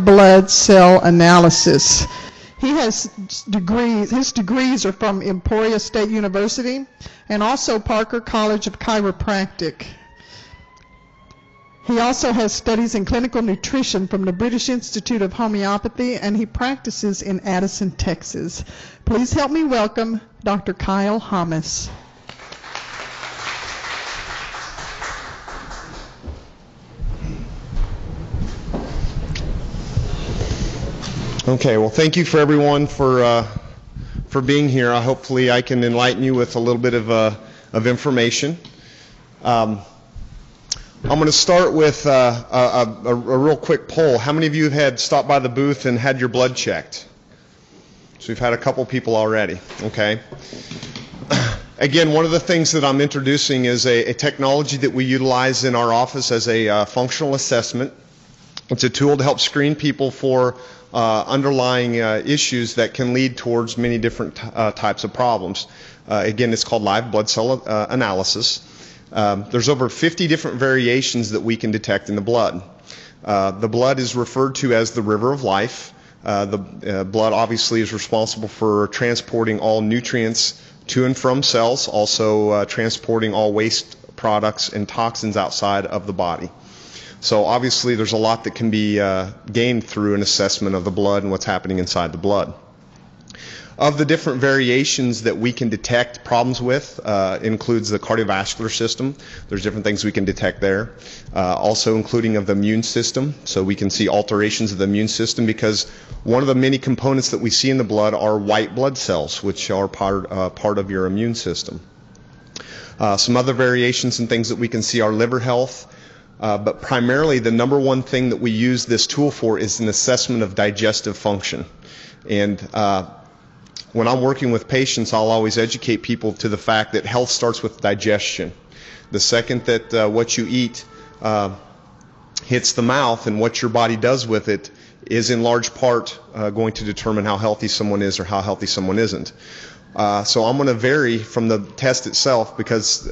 blood cell analysis. He has degrees. His degrees are from Emporia State University and also Parker College of Chiropractic. He also has studies in clinical nutrition from the British Institute of Homeopathy, and he practices in Addison, Texas. Please help me welcome Dr. Kyle Hamas. Okay, well, thank you for everyone for being here. Hopefully I can enlighten you with a little bit of information. I'm going to start with a real quick poll. How many of you have had stopped by the booth and had your blood checked? So we've had a couple people already. Okay. Again, one of the things that I'm introducing is a technology that we utilize in our office as a functional assessment. It's a tool to help screen people for underlying issues that can lead towards many different types of problems. Again, it's called live blood cell analysis. There's over 50 different variations that we can detect in the blood. The blood is referred to as the river of life. The blood obviously is responsible for transporting all nutrients to and from cells, also transporting all waste products and toxins outside of the body. So obviously there's a lot that can be gained through an assessment of the blood and what's happening inside the blood. Of the different variations that we can detect problems with includes the cardiovascular system. There's different things we can detect there. Also including of the immune system. So we can see alterations of the immune system because one of the many components that we see in the blood are white blood cells, which are part of your immune system. Some other variations and things that we can see are liver health. But primarily the number one thing that we use this tool for is an assessment of digestive function. And when I'm working with patients, I'll always educate people to the fact that health starts with digestion. The second that what you eat hits the mouth and what your body does with it is in large part going to determine how healthy someone is or how healthy someone isn't. So I'm going to vary from the test itself because,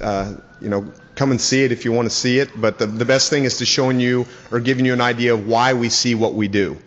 come and see it if you want to see it. But the best thing is to showing you or giving you an idea of why we see what we do.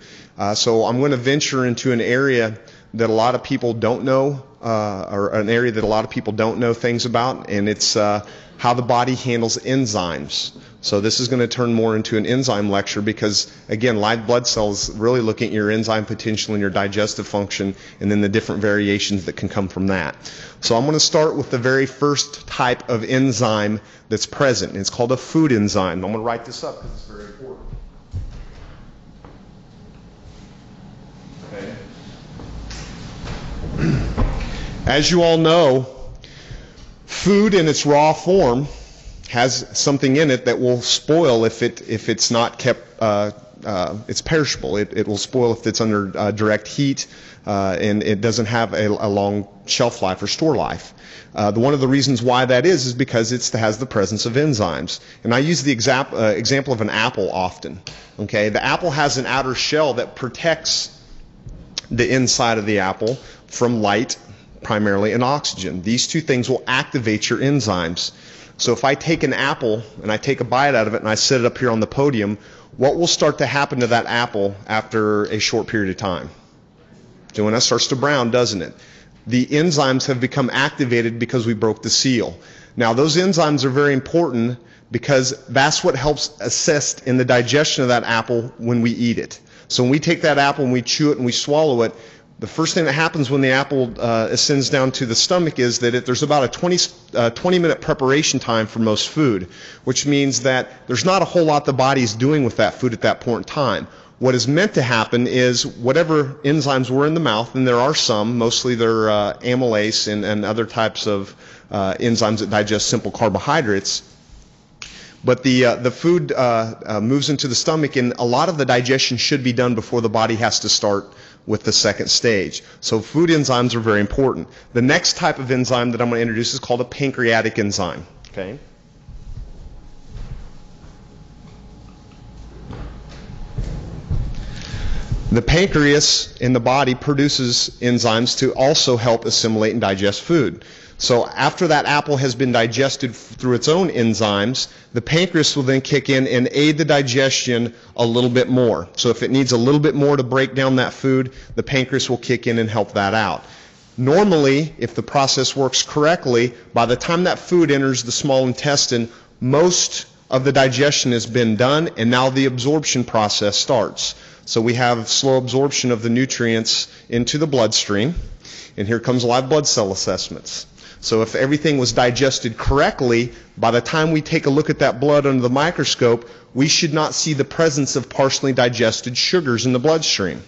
So I'm going to venture into an area that a lot of people don't know, or an area that a lot of people don't know things about, and it's how the body handles enzymes. So this is going to turn more into an enzyme lecture because, again, live blood cells really looking at your enzyme potential and your digestive function and then the different variations that can come from that. So I'm going to start with the very first type of enzyme that's present, and it's called a food enzyme. I'm going to write this up because it's very important. Okay. As you all know, food in its raw form has something in it that will spoil if it's not kept. It's perishable. It will spoil if it's under direct heat, and it doesn't have a long shelf life or store life. One of the reasons why that is because it has the presence of enzymes. And I use the example of an apple often. Okay, the apple has an outer shell that protects the inside of the apple from light, primarily, and oxygen. These two things will activate your enzymes. So if I take an apple and I take a bite out of it and I set it up here on the podium, what will start to happen to that apple after a short period of time? So when that starts to brown, doesn't it? The enzymes have become activated because we broke the seal. Now those enzymes are very important because that's what helps assist in the digestion of that apple when we eat it. So when we take that apple and we chew it and we swallow it, the first thing that happens when the apple ascends down to the stomach is that there's about a 20-minute preparation time for most food, which means that there's not a whole lot the body's doing with that food at that point in time. What is meant to happen is whatever enzymes were in the mouth, and there are some, mostly they're amylase and other types of enzymes that digest simple carbohydrates, but the food moves into the stomach, and a lot of the digestion should be done before the body has to start with the second stage. So food enzymes are very important. The next type of enzyme that I'm going to introduce is called a pancreatic enzyme. Okay. The pancreas in the body produces enzymes to also help assimilate and digest food. So after that apple has been digested through its own enzymes, the pancreas will then kick in and aid the digestion a little bit more. So if it needs a little bit more to break down that food, the pancreas will kick in and help that out. Normally, if the process works correctly, by the time that food enters the small intestine, most of the digestion has been done, and now the absorption process starts. So we have slow absorption of the nutrients into the bloodstream, and here comes live blood cell assessments. So if everything was digested correctly, by the time we take a look at that blood under the microscope, we should not see the presence of partially digested sugars in the bloodstream.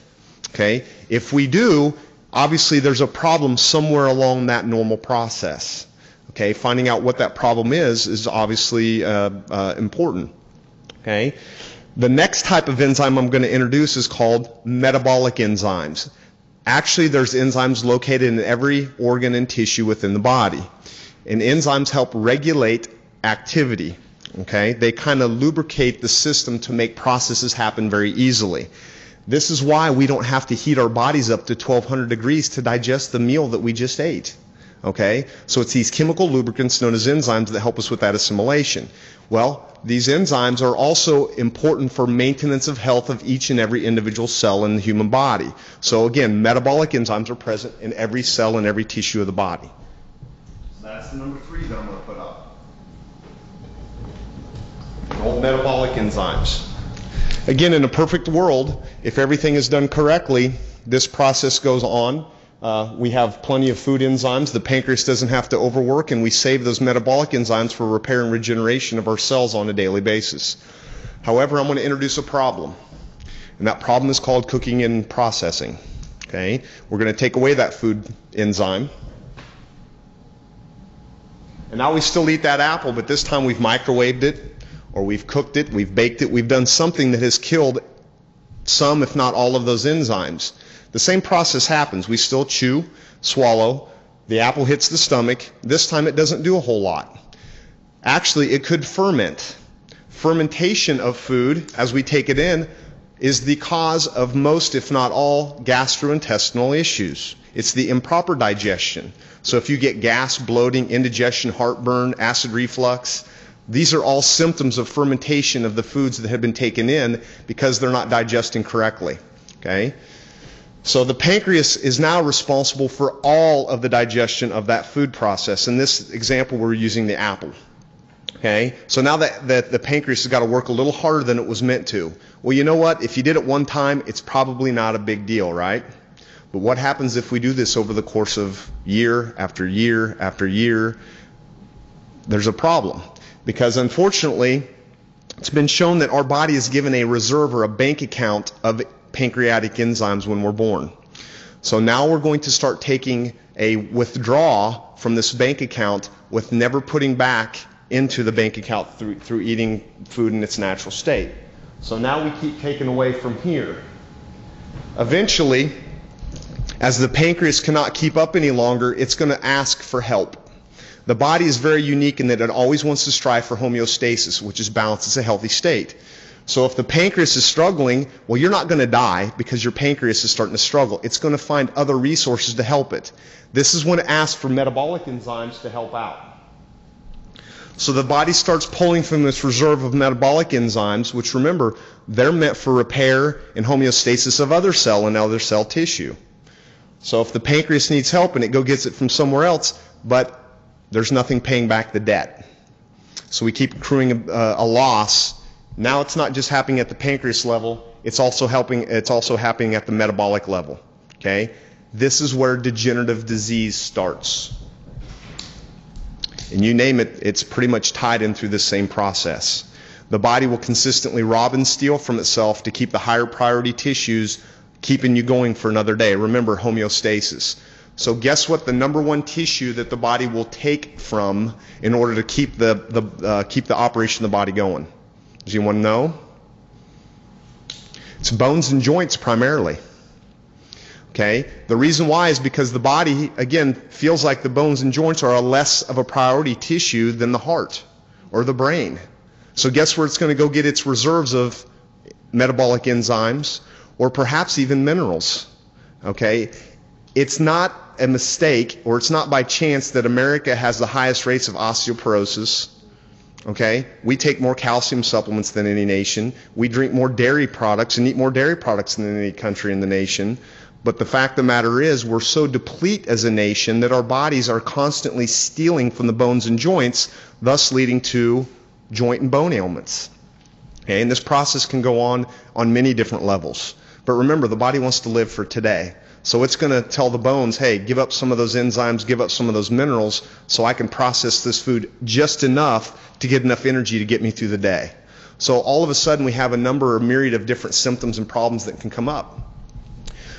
Okay? If we do, obviously there's a problem somewhere along that normal process. Okay? Finding out what that problem is obviously important. Okay? The next type of enzyme I'm going to introduce is called metabolic enzymes. Actually, there's enzymes located in every organ and tissue within the body. And enzymes help regulate activity. Okay? They kind of lubricate the system to make processes happen very easily. This is why we don't have to heat our bodies up to 1200 degrees to digest the meal that we just ate. Okay? So it's these chemical lubricants known as enzymes that help us with that assimilation. Well, these enzymes are also important for maintenance of health of each and every individual cell in the human body. So again, metabolic enzymes are present in every cell and every tissue of the body. So that's the number 3 that I'm going to put up. Old metabolic enzymes. Again, in a perfect world, if everything is done correctly, this process goes on. We have plenty of food enzymes. The pancreas doesn't have to overwork, and we save those metabolic enzymes for repair and regeneration of our cells on a daily basis. However, I'm going to introduce a problem, and that problem is called cooking and processing. Okay? We're going to take away that food enzyme. And now we still eat that apple, but this time we've microwaved it, or we've cooked it, we've baked it, we've done something that has killed some, if not all, of those enzymes. The same process happens. We still chew, swallow, the apple hits the stomach. This time it doesn't do a whole lot. Actually, it could ferment. Fermentation of food, as we take it in, is the cause of most, if not all, gastrointestinal issues. It's the improper digestion. So if you get gas, bloating, indigestion, heartburn, acid reflux, these are all symptoms of fermentation of the foods that have been taken in because they're not digesting correctly. Okay? So the pancreas is now responsible for all of the digestion of that food process. In this example, we're using the apple. Okay? So now that the pancreas has got to work a little harder than it was meant to. Well, you know what? If you did it one time, it's probably not a big deal, right? But what happens if we do this over the course of year after year after year? There's a problem. Because unfortunately, it's been shown that our body is given a reserve or a bank account of pancreatic enzymes when we're born. So now we're going to start taking a withdrawal from this bank account with never putting back into the bank account through eating food in its natural state. So now we keep taking away from here. Eventually, as the pancreas cannot keep up any longer, it's going to ask for help. The body is very unique in that it always wants to strive for homeostasis, which is balance. It's a healthy state. So if the pancreas is struggling, well, you're not going to die because your pancreas is starting to struggle. It's going to find other resources to help it. This is when it asks for metabolic enzymes to help out. So the body starts pulling from this reserve of metabolic enzymes, which, remember, they're meant for repair and homeostasis of other cell and other cell tissue. So if the pancreas needs help and it gets it from somewhere else, but there's nothing paying back the debt. So we keep accruing a loss. Now it's not just happening at the pancreas level, it's also happening at the metabolic level. Okay? This is where degenerative disease starts. And you name it, it's pretty much tied in through this same process. The body will consistently rob and steal from itself to keep the higher priority tissues keeping you going for another day. Remember, homeostasis. So guess what the number one tissue that the body will take from in order to keep the operation of the body going? Does anyone know? It's bones and joints primarily. Okay? The reason why is because the body, again, feels like the bones and joints are less of a priority tissue than the heart or the brain. So guess where it's going to go get its reserves of metabolic enzymes or perhaps even minerals? Okay? It's not a mistake, or it's not by chance that America has the highest rates of osteoporosis. Okay? We take more calcium supplements than any nation. We drink more dairy products and eat more dairy products than any country in the nation. But the fact of the matter is, we're so depleted as a nation that our bodies are constantly stealing from the bones and joints, thus leading to joint and bone ailments. Okay? And this process can go on many different levels. But remember, the body wants to live for today. So it's going to tell the bones, hey, give up some of those enzymes, give up some of those minerals, so I can process this food just enough to get enough energy to get me through the day. So all of a sudden we have a myriad of different symptoms and problems that can come up.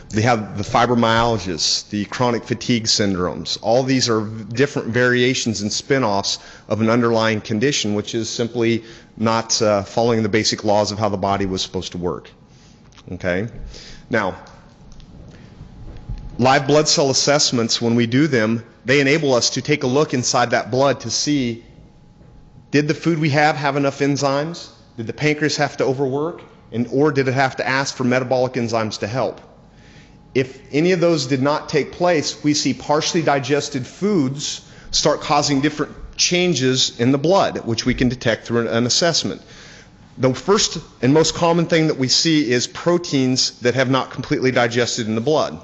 They have the fibromyalgias, the chronic fatigue syndromes. All these are different variations and spin-offs of an underlying condition, which is simply not following the basic laws of how the body was supposed to work. Okay? Now, live blood cell assessments, when we do them, they enable us to take a look inside that blood to see, did the food we have enough enzymes? Did the pancreas have to overwork? Or did it have to ask for metabolic enzymes to help? If any of those did not take place, we see partially digested foods start causing different changes in the blood, which we can detect through an assessment. The first and most common thing that we see is proteins that have not completely digested in the blood.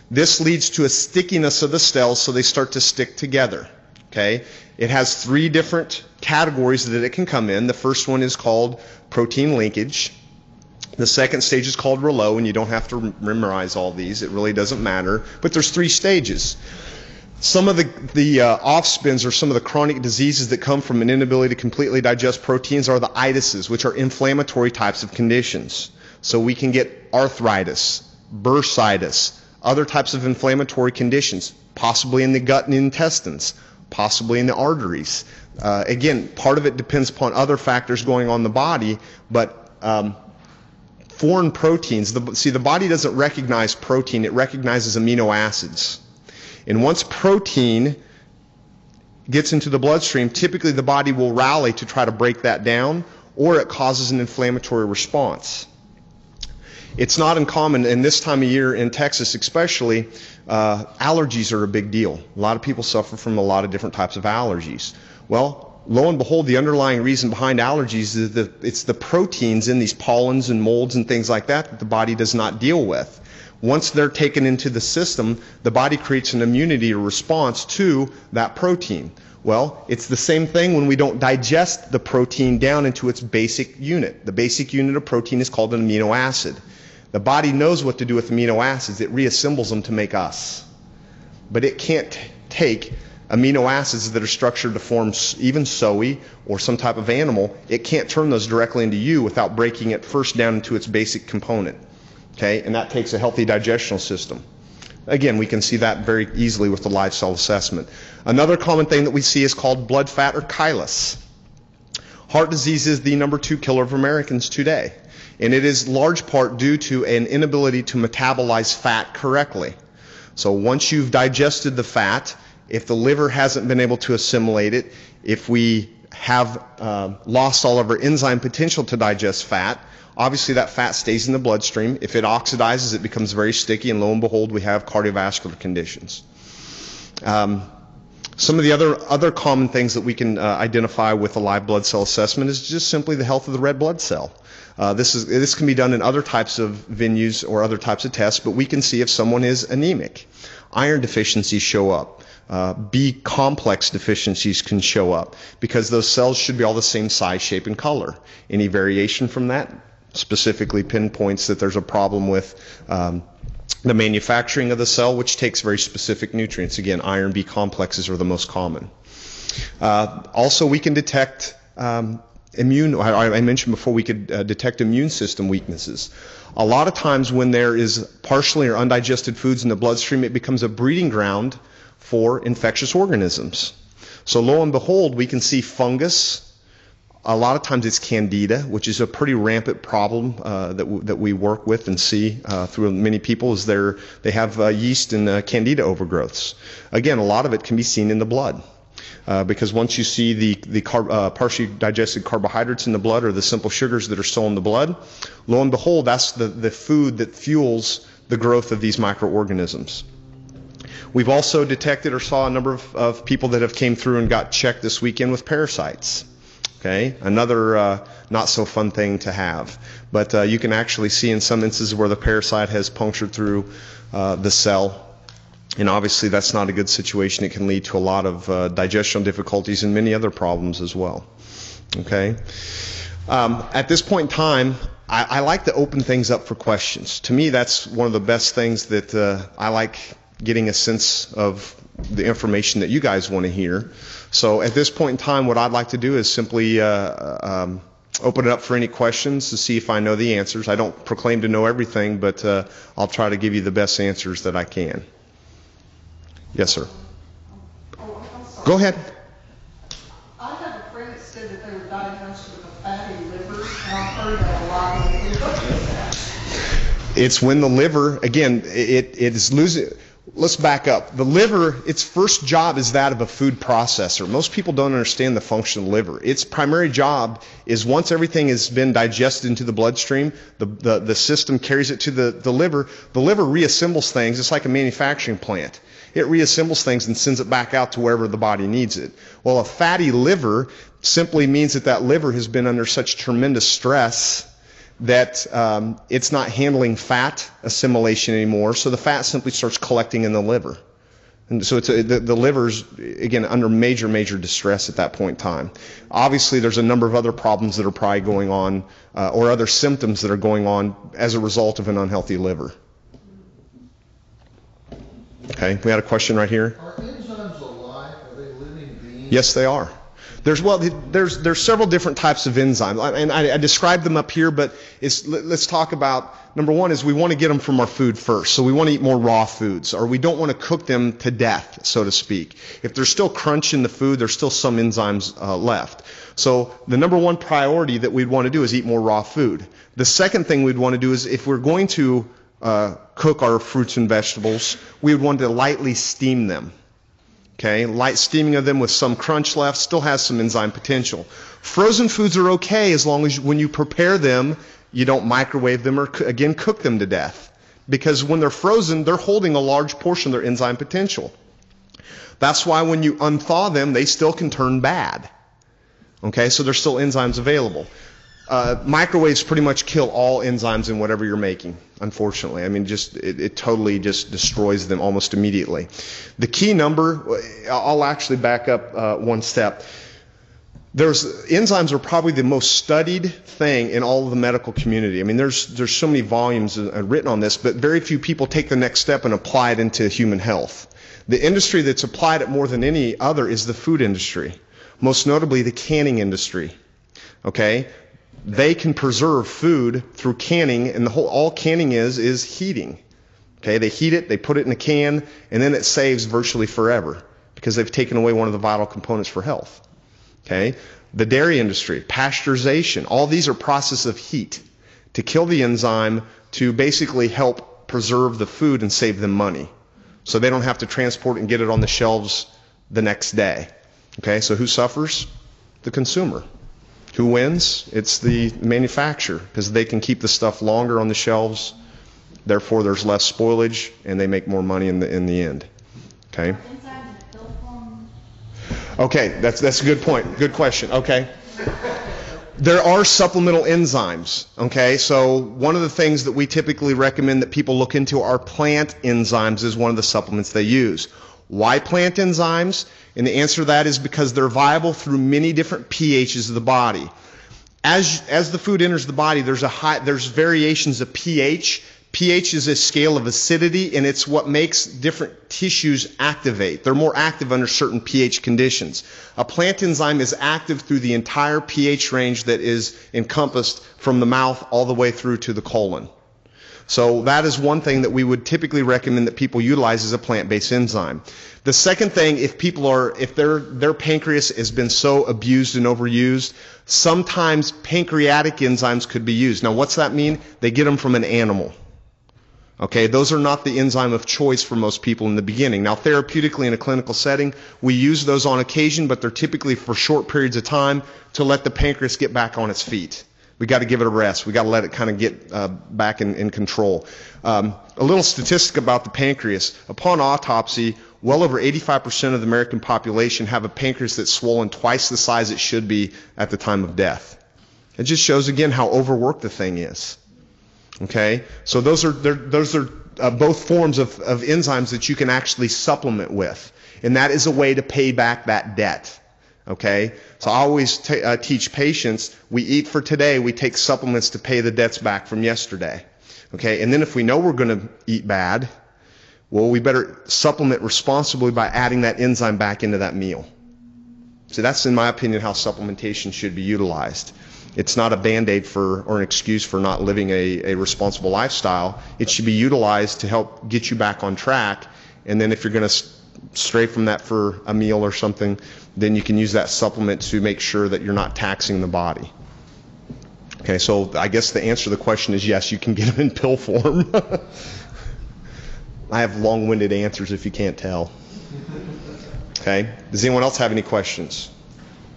This leads to a stickiness of the cells, so they start to stick together. Okay? It has 3 different categories that it can come in. The first one is called protein linkage. The second stage is called Rouleau, and you don't have to memorize all these. It really doesn't matter. But there's 3 stages. Some of the off-spins or some of the chronic diseases that come from an inability to completely digest proteins are the itises, which are inflammatory types of conditions. So we can get arthritis, bursitis, other types of inflammatory conditions, possibly in the gut and intestines, possibly in the arteries. Again, part of it depends upon other factors going on in the body, but foreign proteins, the body doesn't recognize protein, it recognizes amino acids. And once protein gets into the bloodstream, typically the body will rally to try to break that down, or it causes an inflammatory response. It's not uncommon, and this time of year in Texas especially, allergies are a big deal. A lot of people suffer from a lot of different types of allergies. Well, lo and behold, the underlying reason behind allergies is that it's the proteins in these pollens and molds and things like that that the body does not deal with. Once they're taken into the system, the body creates an immunity or response to that protein. Well, it's the same thing when we don't digest the protein down into its basic unit. The basic unit of protein is called an amino acid. The body knows what to do with amino acids. It reassembles them to make us. But it can't take amino acids that are structured to form even soy or some type of animal. It can't turn those directly into you without breaking it first down into its basic component. Okay? And that takes a healthy digestional system. Again, we can see that very easily with the live cell assessment. Another common thing that we see is called blood fat or chylus. Heart disease is the number 2 killer of Americans today. And it is large part due to an inability to metabolize fat correctly. So once you've digested the fat, if the liver hasn't been able to assimilate it, if we have lost all of our enzyme potential to digest fat, obviously that fat stays in the bloodstream. If it oxidizes, it becomes very sticky, and lo and behold, we have cardiovascular conditions. Some of the other common things that we can identify with a live blood cell assessment is just simply the health of the red blood cell. This can be done in other types of venues or other types of tests, but we can see if someone is anemic. Iron deficiencies show up. B complex deficiencies can show up because those cells should be all the same size, shape, and color. Any variation from that specifically pinpoints that there's a problem with the manufacturing of the cell, which takes very specific nutrients. Again, iron B complexes are the most common. Also, we can detect I mentioned before we could detect immune system weaknesses. A lot of times when there is partially or undigested foods in the bloodstream, it becomes a breeding ground for infectious organisms. So lo and behold, we can see fungus. A lot of times it's candida, which is a pretty rampant problem that we work with and see through many people, is they have yeast and candida overgrowths. Again, a lot of it can be seen in the blood. Because once you see the partially digested carbohydrates in the blood or the simple sugars that are still in the blood, lo and behold, that's the food that fuels the growth of these microorganisms. We've also detected or saw a number of people that have came through and got checked this weekend with parasites. Okay, another not so fun thing to have. But you can actually see in some instances where the parasite has punctured through the cell. And obviously that's not a good situation. It can lead to a lot of digestional difficulties and many other problems as well. Okay. At this point in time, I like to open things up for questions. To me, that's one of the best things that I like getting a sense of the information that you guys want to hear. So at this point in time, what I'd like to do is simply open it up for any questions to see if I know the answers. I don't proclaim to know everything, but I'll try to give you the best answers that I can. Yes, sir. Go ahead. I have a friend that said that they were diagnosed with a fatty liver, and I've heard that a lot. What is that? It's when the liver, again, it is losing. Let's back up. The liver, its first job is that of a food processor. Most people don't understand the function of the liver. Its primary job is once everything has been digested into the bloodstream, the system carries it to the liver. The liver reassembles things. It's like a manufacturing plant. It reassembles things and sends it back out to wherever the body needs it. Well, a fatty liver simply means that liver has been under such tremendous stress that it's not handling fat assimilation anymore, so the fat simply starts collecting in the liver. And so the liver's, again, under major distress at that point in time. Obviously, there's a number of other problems that are probably going on, or other symptoms that are going on as a result of an unhealthy liver. Okay, we had a question right here. Are enzymes alive? Are they living beings? Yes, they are. There's several different types of enzymes, and I described them up here, but let's talk about, number one is we want to get them from our food first. So we want to eat more raw foods, or we don't want to cook them to death, so to speak. If there's still crunch in the food, there's still some enzymes left. So the number one priority that we'd want to do is eat more raw food. The second thing we'd want to do is, if we're going to cook our fruits and vegetables, we would want to lightly steam them. Okay, light steaming of them with some crunch left still has some enzyme potential. Frozen foods are okay as long as when you prepare them, you don't microwave them or, again, cook them to death. Because when they're frozen, they're holding a large portion of their enzyme potential. That's why when you unthaw them, they still can turn bad. Okay, so there's still enzymes available. Microwaves pretty much kill all enzymes in whatever you're making, unfortunately. I mean, it totally just destroys them almost immediately. The key number, I'll actually back up one step. Enzymes are probably the most studied thing in all of the medical community. I mean, there's so many volumes written on this, but very few people take the next step and apply it into human health. The industry that's applied it more than any other is the food industry, most notably the canning industry. Okay? They can preserve food through canning, and all canning is heating. Okay, they heat it, they put it in a can, and then it saves virtually forever because they've taken away one of the vital components for health. Okay, the dairy industry, pasteurization, all these are processes of heat to kill the enzyme to basically help preserve the food and save them money, so they don't have to transport it and get it on the shelves the next day. Okay, so who suffers? The consumer. Who wins? It's the manufacturer, because they can keep the stuff longer on the shelves. Therefore, there's less spoilage, and they make more money in the end. Okay. Okay, that's a good point. Good question. Okay. There are supplemental enzymes. Okay, so one of the things that we typically recommend that people look into are plant enzymes as one of the supplements they use. Why plant enzymes? And the answer to that is because they're viable through many different pHs of the body. As the food enters the body, there's variations of pH. pH is a scale of acidity, and it's what makes different tissues activate. They're more active under certain pH conditions. A plant enzyme is active through the entire pH range that is encompassed from the mouth all the way through to the colon. So that is one thing that we would typically recommend that people utilize as a plant-based enzyme. The second thing, if their pancreas has been so abused and overused, sometimes pancreatic enzymes could be used. Now, what's that mean? They get them from an animal. Okay, those are not the enzyme of choice for most people in the beginning. Now, therapeutically in a clinical setting, we use those on occasion, but they're typically for short periods of time to let the pancreas get back on its feet. We got to give it a rest. We got to let it kind of get back in control. A little statistic about the pancreas. Upon autopsy, well over 85% of the American population have a pancreas that's swollen twice the size it should be at the time of death. It just shows again how overworked the thing is. Okay, so those are both forms of enzymes that you can actually supplement with, and that is a way to pay back that debt. Okay, so I always teach patients, we eat for today, we take supplements to pay the debts back from yesterday. Okay, and then if we know we're going to eat bad, well, we better supplement responsibly by adding that enzyme back into that meal. So that's, in my opinion, how supplementation should be utilized. It's not a Band-Aid or an excuse for not living a responsible lifestyle. It should be utilized to help get you back on track, and then if you're going to stray from that for a meal or something, then you can use that supplement to make sure that you're not taxing the body. Okay, so I guess the answer to the question is yes, you can get them in pill form. I have long-winded answers if you can't tell. Okay, does anyone else have any questions?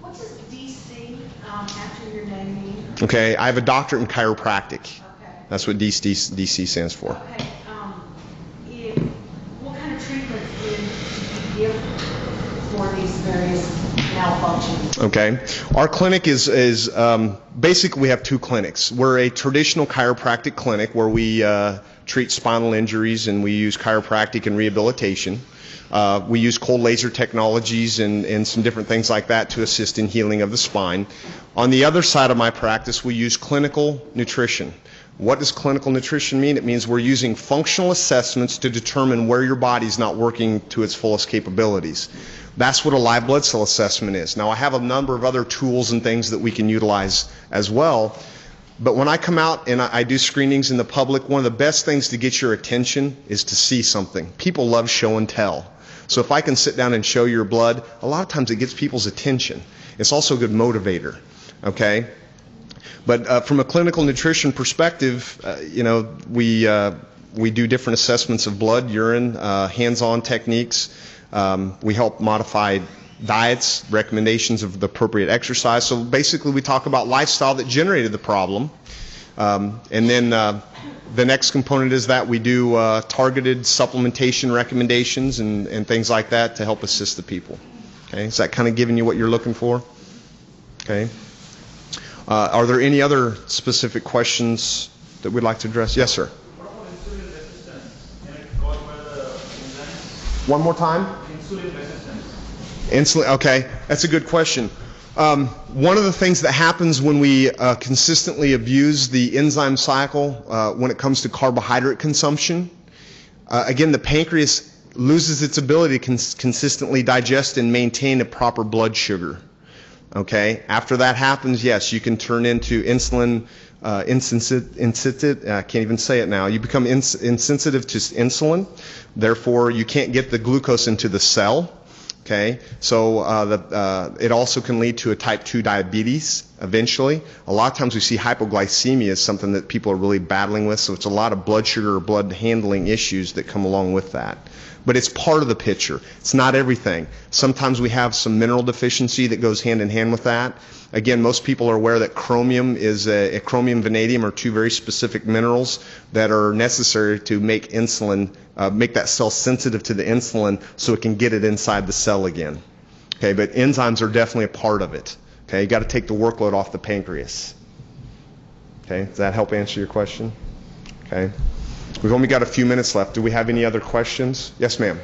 What does DC after your name mean? Okay, I have a doctorate in chiropractic. Okay. That's what DC stands for. Okay. What kind of treatment do you give for these various malfunctions? Okay, our clinic is basically we have two clinics. We're a traditional chiropractic clinic where we treat spinal injuries and we use chiropractic and rehabilitation. We use cold laser technologies and some different things like that to assist in healing of the spine. On the other side of my practice, we use clinical nutrition. What does clinical nutrition mean? It means we're using functional assessments to determine where your body's not working to its fullest capabilities. That's what a live blood cell assessment is. Now, I have a number of other tools and things that we can utilize as well. But when I come out and I do screenings in the public, one of the best things to get your attention is to see something. People love show and tell. So if I can sit down and show your blood, a lot of times it gets people's attention. It's also a good motivator. Okay? But from a clinical nutrition perspective, we do different assessments of blood, urine, hands-on techniques. We help modify diets, recommendations of the appropriate exercise. So basically we talk about lifestyle that generated the problem. And then the next component is that we do targeted supplementation recommendations and things like that to help assist the people. Okay, is that kind of giving you what you're looking for? Okay. Are there any other specific questions that we'd like to address? Yes, sir. What about insulin resistance? Can it cause by the enzymes? One more time. Insulin resistance. Insulin. Okay, that's a good question. One of the things that happens when we consistently abuse the enzyme cycle when it comes to carbohydrate consumption, again, the pancreas loses its ability to consistently digest and maintain a proper blood sugar. Okay, after that happens, yes, you can turn into insulin insensitive. I can't even say it now. You become insensitive to insulin. Therefore, you can't get the glucose into the cell. Okay, so it also can lead to a type 2 diabetes eventually. A lot of times we see hypoglycemia as something that people are really battling with, so it's a lot of blood sugar or blood handling issues that come along with that. But it's part of the picture. It's not everything. Sometimes we have some mineral deficiency that goes hand in hand with that. Again, most people are aware that chromium chromium and vanadium are two very specific minerals that are necessary to make insulin, make that cell sensitive to the insulin so it can get it inside the cell again. Okay, but enzymes are definitely a part of it. Okay, you got to take the workload off the pancreas. Okay, does that help answer your question? Okay. We've only got a few minutes left. Do we have any other questions? Yes, ma'am.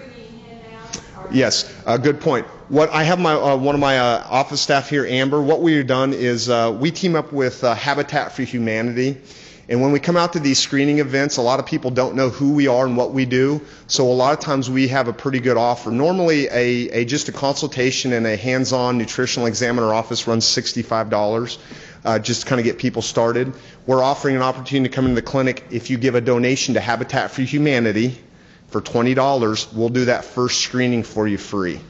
Yes, good point. What I have one of my office staff here, Amber. What we've done is we team up with Habitat for Humanity, and when we come out to these screening events, a lot of people don't know who we are and what we do. So a lot of times we have a pretty good offer. Normally, just a consultation and a hands-on nutritional exam in our office runs $65. Just to kind of get people started. We're offering an opportunity to come into the clinic. If you give a donation to Habitat for Humanity for $20, we'll do that first screening for you free.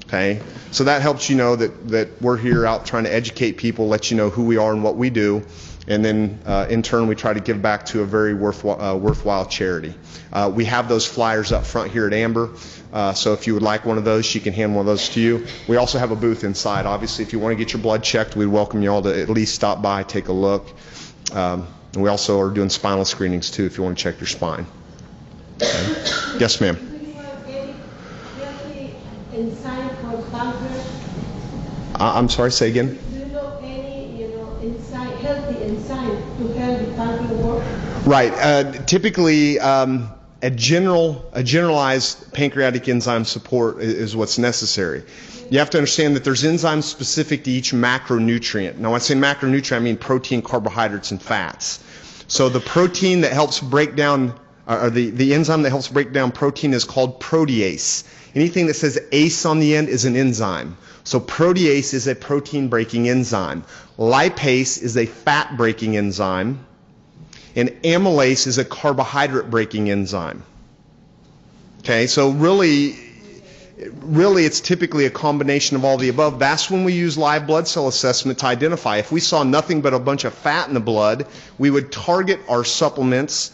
Okay? So that helps you know that we're here out trying to educate people, let you know who we are and what we do. And then in turn, we try to give back to a very worthwhile charity. We have those flyers up front here at Amber, so if you would like one of those, she can hand one of those to you. We also have a booth inside. Obviously, if you want to get your blood checked, we'd welcome you all to at least stop by, take a look. And we also are doing spinal screenings too if you want to check your spine. Okay. Yes, ma'am. Do you have any healthy enzyme for pancreas? I'm sorry, say again? Do you know any, enzyme, healthy enzyme to help the pancreas work? Right. Typically, a generalized pancreatic enzyme support is what's necessary. You have to understand that there's enzymes specific to each macronutrient. Now, when I say macronutrient, I mean protein, carbohydrates, and fats. So the protein that helps break down, or the enzyme that helps break down protein is called protease. Anything that says ase on the end is an enzyme. So protease is a protein-breaking enzyme. Lipase is a fat-breaking enzyme. And amylase is a carbohydrate-breaking enzyme. Okay, so really it's typically a combination of all the above. That's when we use live blood cell assessment to identify. If we saw nothing but a bunch of fat in the blood, we would target our supplements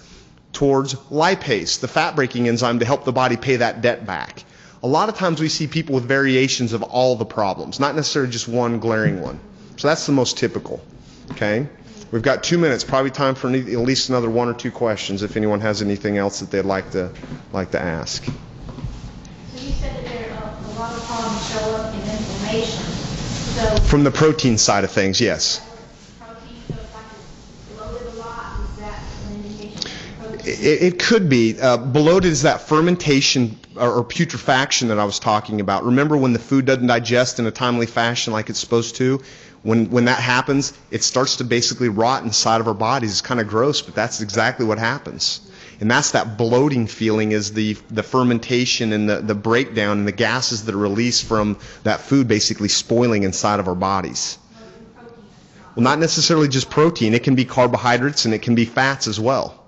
towards lipase, the fat-breaking enzyme, to help the body pay that debt back. A lot of times we see people with variations of all the problems, not necessarily just one glaring one. So that's the most typical. Okay? We've got 2 minutes, probably time for at least another 1 or 2 questions if anyone has anything else that they'd like to ask. So you said that there a lot of problems show up in inflammation. So From the protein side of things, yes. protein, so if like it's bloated a lot, is that an indication of protein? It could be. Bloated is that fermentation or putrefaction that I was talking about. Remember when the food doesn't digest in a timely fashion like it's supposed to? When that happens, it starts to basically rot inside of our bodies. It's kind of gross, but that's exactly what happens. And that's that bloating feeling, is the fermentation and the breakdown and the gases that are released from that food basically spoiling inside of our bodies. Well, not necessarily just protein. It can be carbohydrates and it can be fats as well.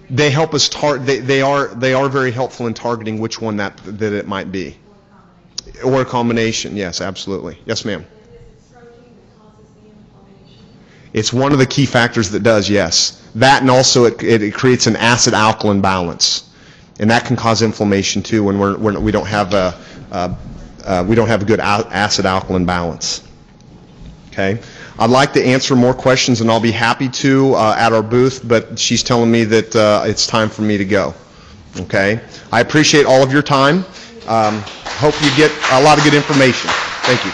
They help us they are very helpful in targeting which one that it might be. Or a combination, yes, absolutely. Yes, ma'am. It's one of the key factors that does, yes. That, and also it creates an acid-alkaline balance, and that can cause inflammation too when we don't have a good acid-alkaline balance. Okay. I'd like to answer more questions, and I'll be happy to at our booth, but she's telling me that it's time for me to go. Okay. I appreciate all of your time. Hope you get a lot of good information. Thank you.